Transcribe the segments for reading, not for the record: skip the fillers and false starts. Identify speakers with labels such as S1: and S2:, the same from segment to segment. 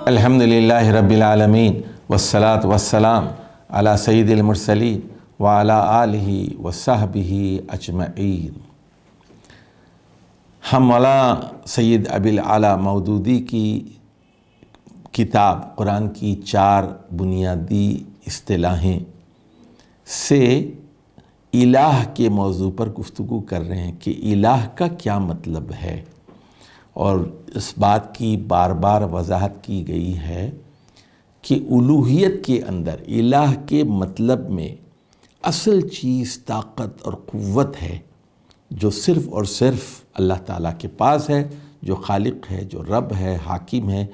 S1: الحمدللہ رب العالمین والصلاة والسلام علی سید المرسلین وعلی آلہ وصحبہ اجمعین۔ ہم مولانا سید ابی الاعلیٰ مودودی کی کتاب قرآن کی 4 بنیادی اصطلاحیں سے الہ کے موضوع پر گفتگو کر رہے ہیں کہ الہ کا کیا مطلب ہے، اور اس بات کی بار بار وضاحت کی گئی ہے کہ الوہیت کے اندر الہ کے مطلب میں اصل چیز طاقت اور قوت ہے جو صرف اور صرف اللہ تعالیٰ کے پاس ہے، جو خالق ہے، جو رب ہے، حاکم ہے،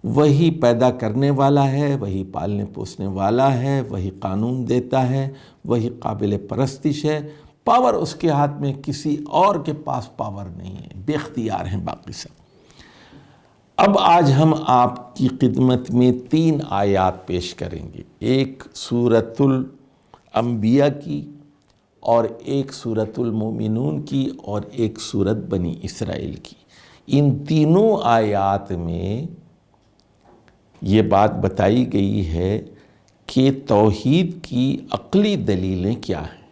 S1: وہی پیدا کرنے والا ہے، وہی پالنے پوسنے والا ہے، وہی قانون دیتا ہے، وہی قابل پرستش ہے۔ پاور اس کے ہاتھ میں، کسی اور کے پاس پاور نہیں ہے، بے اختیار ہیں باقی سب۔ اب آج ہم آپ کی خدمت میں 3 آیات پیش کریں گے، ایک سورۃ الانبیاء کی، اور ایک سورۃ المومنون کی، اور ایک سورۃ بنی اسرائیل کی۔ ان تینوں آیات میں یہ بات بتائی گئی ہے کہ توحید کی عقلی دلیلیں کیا ہیں۔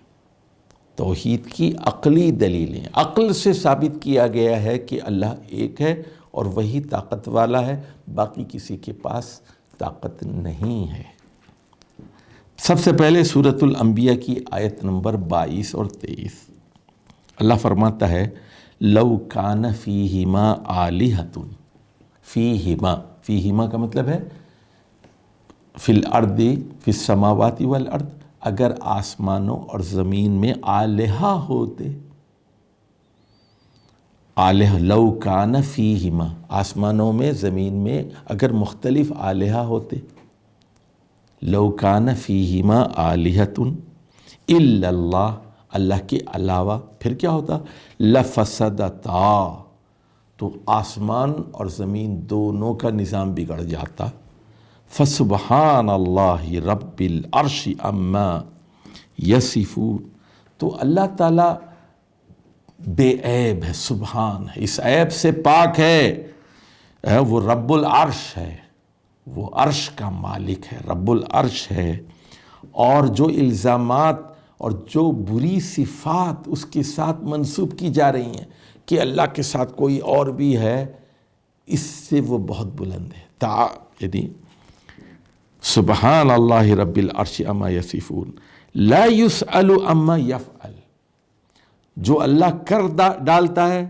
S1: توحید کی عقلی دلیلیں، عقل سے ثابت کیا گیا ہے کہ اللہ ایک ہے اور وہی طاقت والا ہے، باقی کسی کے پاس طاقت نہیں ہے۔ سب سے پہلے سورۃ الانبیاء کی آیت نمبر 22 اور 23، اللہ فرماتا ہے لو کان فیہما آلہۃ، فیہما کا مطلب ہے فی الارض، فی السماوات والارض، اگر آسمانوں اور زمین میں آلہہ ہوتے، آلہہ لو کان فیہما، آسمانوں میں زمین میں اگر مختلف آلہہ ہوتے، لو کان فیہما آلہۃ الا اللہ، اللہ کے علاوہ، پھر کیا ہوتا؟ لفسدتا، تو آسمان اور زمین دونوں کا نظام بگڑ جاتا۔ فسبحان اللہ رب العرش عما یصفون، تو اللہ تعالیٰ بے عیب ہے، سبحان ہے، اس عیب سے پاک ہے، وہ رب العرش ہے، وہ عرش کا مالک ہے، رب العرش ہے، اور جو الزامات اور جو بری صفات اس کے ساتھ منسوب کی جا رہی ہیں کہ اللہ کے ساتھ کوئی اور بھی ہے، اس سے وہ بہت بلند ہے۔ یعنی سبحان اللہ رب العرش عما یصفون لا یسأل عما یفعل، جو اللہ کر ڈالتا ہے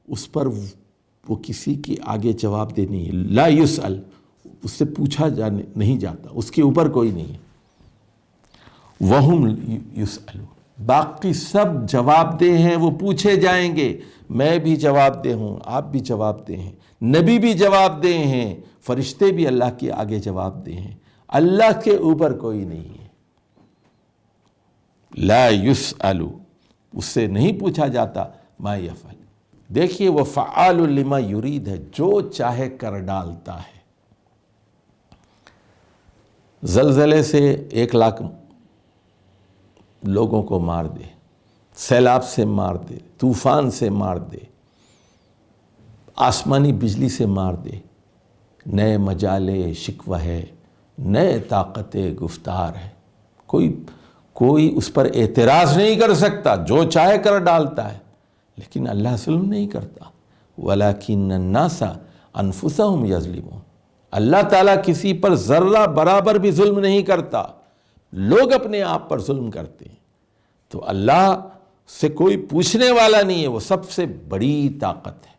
S1: اس پر وہ کسی کے آگے جواب دہ نہیں ہے، لا یسأل، اس سے پوچھا نہیں جاتا، اس کے اوپر کوئی نہیں ہے۔ وہم یسألون، باقی سب جواب دہ ہیں، وہ پوچھے جائیں گے، میں بھی جواب دہ ہوں، آپ بھی جواب دہ ہیں، نبی بھی جواب دہ ہیں، فرشتے بھی اللہ کے آگے جواب دہ ہیں، اللہ کے اوپر کوئی نہیں ہے۔ لا یسأل، اس سے نہیں پوچھا جاتا، ما یفعل، دیکھیے وہ فعال لما یرید ہے، جو چاہے کر ڈالتا ہے۔ زلزلے سے 1 لاکھ لوگوں کو مار دے، سیلاب سے مار دے، طوفان سے مار دے، آسمانی بجلی سے مار دے، نئے مجالے شکوہ ہے، نئے طاقت گفتار ہے، کوئی اس پر اعتراض نہیں کر سکتا، جو چاہے کر ڈالتا ہے، لیکن اللہ ظلم نہیں کرتا۔ وَلَكِنَّ النَّاسَ أَنفُسَهُمْ يَظْلِمُونَ، اللہ تعالیٰ کسی پر ذرہ برابر بھی ظلم نہیں کرتا، لوگ اپنے آپ پر ظلم کرتے ہیں، تو اللہ سے کوئی پوچھنے والا نہیں ہے، وہ سب سے بڑی طاقت ہے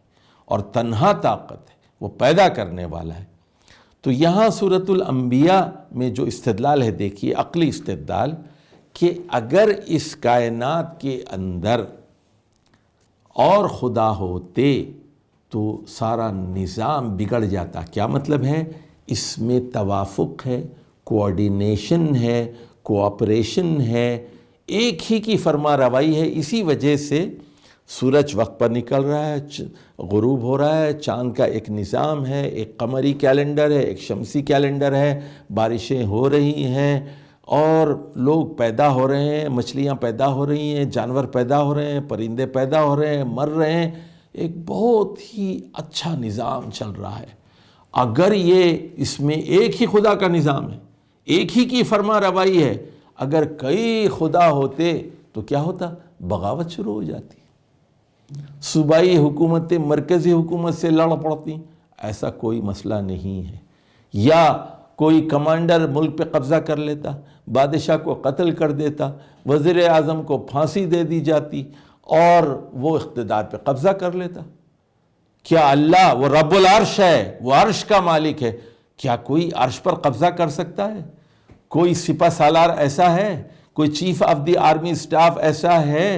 S1: اور تنہا طاقت ہے، وہ پیدا کرنے والا ہے۔ تو یہاں سورۃ الانبیاء میں جو استدلال ہے، دیکھیے عقلی استدلال، کہ اگر اس کائنات کے اندر اور خدا ہوتے تو سارا نظام بگڑ جاتا۔ کیا مطلب ہے؟ اس میں توافق ہے، کوآرڈینیشن ہے، کوآپریشن ہے، ایک ہی کی فرما روائی ہے۔ اسی وجہ سے سورج وقت پر نکل رہا ہے، غروب ہو رہا ہے، چاند کا ایک نظام ہے، ایک قمری کیلنڈر ہے، ایک شمسی کیلنڈر ہے، بارشیں ہو رہی ہیں، اور لوگ پیدا ہو رہے ہیں، مچھلیاں پیدا ہو رہی ہیں، جانور پیدا ہو رہے ہیں، پرندے پیدا ہو رہے ہیں، مر رہے ہیں، ایک بہت ہی اچھا نظام چل رہا ہے۔ اگر یہ اس میں ایک ہی خدا کا نظام ہے، ایک ہی کی فرما روائی ہے، اگر کئی خدا ہوتے تو کیا ہوتا؟ بغاوت شروع ہو جاتی، صوبائی حکومتیں مرکزی حکومت سے لڑ پڑتی۔ ایسا کوئی مسئلہ نہیں ہے۔ یا کوئی کمانڈر ملک پہ قبضہ کر لیتا، بادشاہ کو قتل کر دیتا، وزیر اعظم کو پھانسی دے دی جاتی اور وہ اقتدار پہ قبضہ کر لیتا۔ کیا اللہ وہ رب العرش ہے، وہ عرش کا مالک ہے، کیا کوئی عرش پر قبضہ کر سکتا ہے؟ کوئی سپہ سالار ایسا ہے، کوئی chief of the army staff ایسا ہے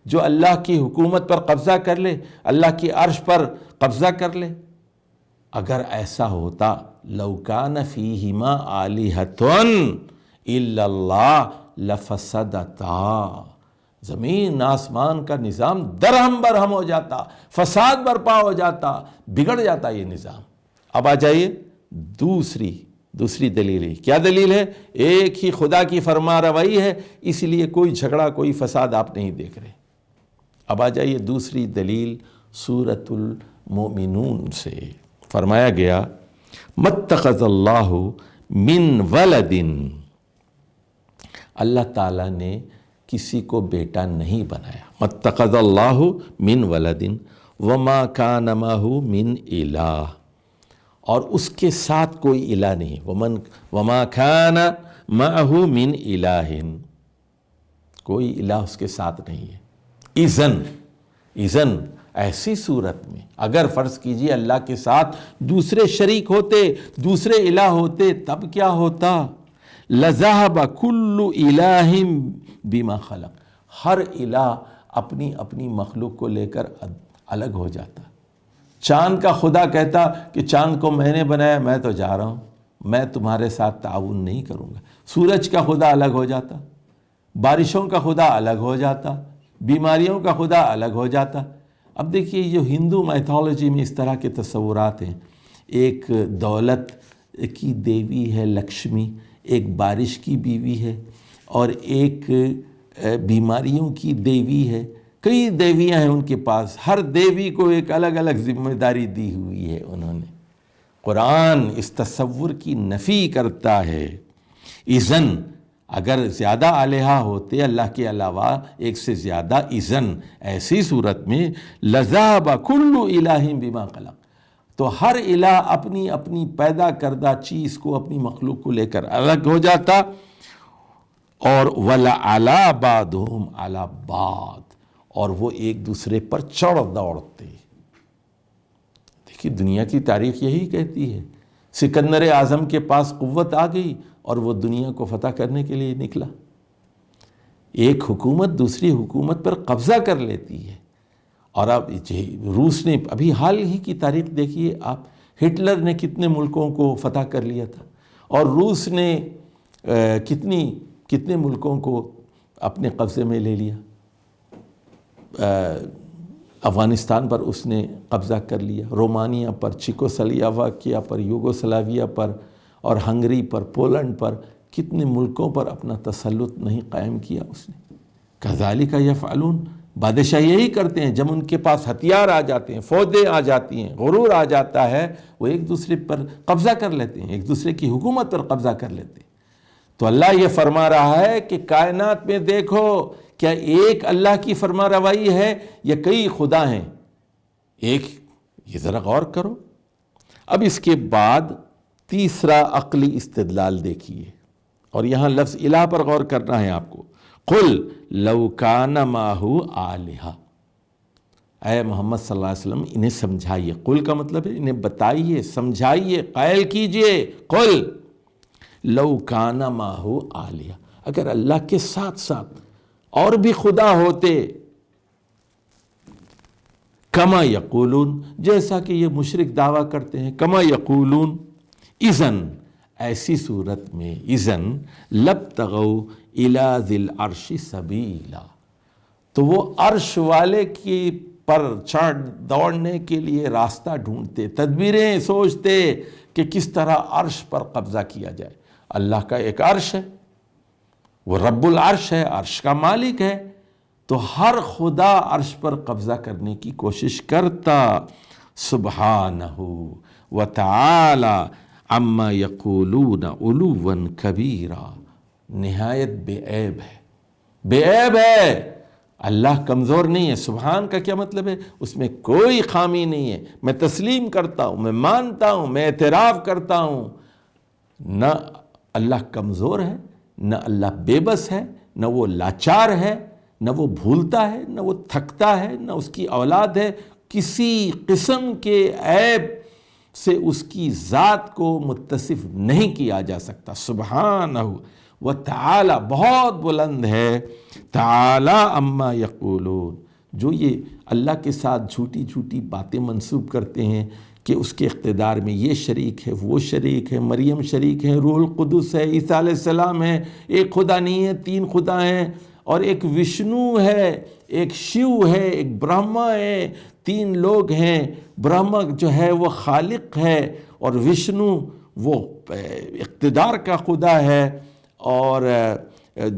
S1: جو اللہ کی حکومت پر قبضہ کر لے، اللہ کی عرش پر قبضہ کر لے؟ اگر ایسا ہوتا لو کان فیہما آلہۃ الا اللہ لفسدتا، زمین آسمان کا نظام درہم برہم ہو جاتا، فساد برپا ہو جاتا، بگڑ جاتا یہ نظام۔ اب آ جائیے دوسری دلیل ہے۔ کیا دلیل ہے؟ ایک ہی خدا کی فرما روائی ہے، اس لیے کوئی جھگڑا کوئی فساد آپ نہیں دیکھ رہے۔ اب آ جائیے دوسری دلیل سورۃ المؤمنون سے۔ فرمایا گیا متخذ اللہ من ولد، اللہ تعالیٰ نے کسی کو بیٹا نہیں بنایا۔ متخذ اللہ من ولد وما کان معہ من الہ، اور اس کے ساتھ کوئی الہ نہیں۔ وما کان معہ من الہ، کوئی الہ اس کے ساتھ نہیں ہے۔ اذن ایسی صورت میں اگر فرض کیجئے اللہ کے ساتھ دوسرے شریک ہوتے، دوسرے الہ ہوتے، تب کیا ہوتا؟ لَذَهَبَ كُلُّ إِلَٰهٍ بِمَا خَلَقَ، ہر الہ اپنی اپنی مخلوق کو لے کر الگ ہو جاتا۔ چاند کا خدا کہتا کہ چاند کو میں نے بنایا، میں تو جا رہا ہوں، میں تمہارے ساتھ تعاون نہیں کروں گا۔ سورج کا خدا الگ ہو جاتا، بارشوں کا خدا الگ ہو جاتا، بیماریوں کا خدا الگ ہو جاتا۔ اب دیکھیے جو ہندو میتھولوجی میں اس طرح کے تصورات ہیں، ایک دولت کی دیوی ہے لکشمی، ایک بارش کی بیوی ہے، اور ایک بیماریوں کی دیوی ہے۔ کئی دیویاں ہیں ان کے پاس، ہر دیوی کو ایک الگ الگ ذمہ داری دی ہوئی ہے انہوں نے۔ قرآن اس تصور کی نفی کرتا ہے۔ اذن اگر زیادہ الہہ ہوتے اللہ کے علاوہ ایک سے زیادہ، اذن ایسی صورت میں لذہب کل الہ بما خلق، تو ہر الہ اپنی اپنی پیدا کردہ چیز کو، اپنی مخلوق کو لے کر الگ ہو جاتا، اور وَلَعَلَىٰ بَعْضُهُمْ عَلَىٰ بَعْضٍ، اور وہ ایک دوسرے پر چڑھ دوڑتے۔ دیکھیے دنیا کی تاریخ یہی کہتی ہے، سکندر اعظم کے پاس قوت آ گئی اور وہ دنیا کو فتح کرنے کے لیے نکلا۔ ایک حکومت دوسری حکومت پر قبضہ کر لیتی ہے، اور اب روس نے ابھی حال ہی کی تاریخ دیکھیے آپ، ہٹلر نے کتنے ملکوں کو فتح کر لیا تھا، اور روس نے کتنے ملکوں کو اپنے قبضے میں لے لیا۔ افغانستان پر اس نے قبضہ کر لیا، رومانیہ پر، چیکوسلوواکیہ پر، یوگوسلاویہ پر، اور ہنگری پر، پولینڈ پر، کتنے ملکوں پر اپنا تسلط نہیں قائم کیا اس نے۔ کذالک یفعلون، بادشاہ یہی کرتے ہیں، جب ان کے پاس ہتھیار آ جاتے ہیں، فوجیں آ جاتی ہیں، غرور آ جاتا ہے، وہ ایک دوسرے پر قبضہ کر لیتے ہیں، ایک دوسرے کی حکومت پر قبضہ کر لیتے ہیں۔ تو اللہ یہ فرما رہا ہے کہ کائنات میں دیکھو، کیا ایک اللہ کی فرما روائی ہے یا کئی خدا ہیں؟ ایک، یہ ذرا غور کرو۔ اب اس کے بعد تیسرا عقلی استدلال دیکھیے، اور یہاں لفظ الہ پر غور کرنا ہے آپ کو۔ قل لو کان معہ آلہہ، اے محمد صلی اللہ علیہ وسلم انہیں سمجھائیے، قل کا مطلب ہے انہیں بتائیے، سمجھائیے، قائل کیجئے۔ قل لو کان معہ آلہہ، اگر اللہ کے ساتھ ساتھ اور بھی خدا ہوتے، کما یقولون، جیسا کہ یہ مشرک دعویٰ کرتے ہیں، کما یقولون، اذن ایسی صورت میں، اذن لابتغوا الی ذی العرش سبیلا، تو وہ عرش والے کی پر چڑھ دوڑنے کے لیے راستہ ڈھونڈتے، تدبیریں سوچتے کہ کس طرح عرش پر قبضہ کیا جائے۔ اللہ کا ایک عرش ہے، وہ رب العرش ہے، عرش کا مالک ہے، تو ہر خدا عرش پر قبضہ کرنے کی کوشش کرتا۔ سبحانہ، وتعالی عما یقولون علوا کبیرا، نہایت بے عیب ہے، بے عیب ہے۔ اللہ کمزور نہیں ہے۔ سبحان کا کیا مطلب ہے؟ اس میں کوئی خامی نہیں ہے۔ میں تسلیم کرتا ہوں، میں مانتا ہوں، میں اعتراف کرتا ہوں، نہ اللہ کمزور ہے، نہ اللہ بے بس ہے، نہ وہ لاچار ہے، نہ وہ بھولتا ہے، نہ وہ تھکتا ہے، نہ اس کی اولاد ہے۔ کسی قسم کے عیب سے اس کی ذات کو متصف نہیں کیا جا سکتا۔ سبحانہ وتعالی، بہت بلند ہے، تعالی عما یقولون، جو یہ اللہ کے ساتھ جھوٹی جھوٹی باتیں منسوب کرتے ہیں کہ اس کے اقتدار میں یہ شریک ہے، وہ شریک ہے، مریم شریک ہے، روح القدس ہے، عیسیٰ علیہ السلام ہے، ایک خدا نہیں ہے، تین خدا ہیں، اور ایک وشنو ہے، ایک شیو ہے، ایک برہما ہے، تین لوگ ہیں۔ برہما جو ہے وہ خالق ہے، اور وشنو وہ اقتدار کا خدا ہے، اور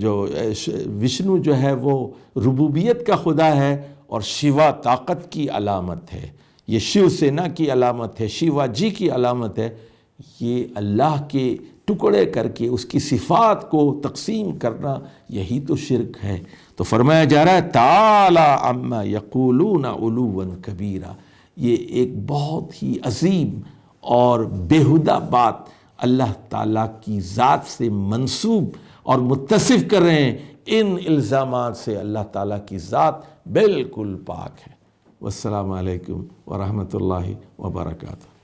S1: جو وشنو جو ہے وہ ربوبیت کا خدا ہے، اور شیوا طاقت کی علامت ہے، یہ شیو سینا کی علامت ہے، شیوا جی کی علامت ہے۔ یہ اللہ کے ٹکڑے کر کے اس کی صفات کو تقسیم کرنا، یہی تو شرک ہے۔ تو فرمایا جا رہا ہے تعالی عما یقولون علوا کبیرا، یہ ایک بہت ہی عظیم اور بیہودہ بات اللہ تعالیٰ کی ذات سے منسوب اور متصف کر رہے ہیں۔ ان الزامات سے اللہ تعالیٰ کی ذات بالکل پاک ہے۔ والسلام علیکم ورحمۃ اللہ وبرکاتہ۔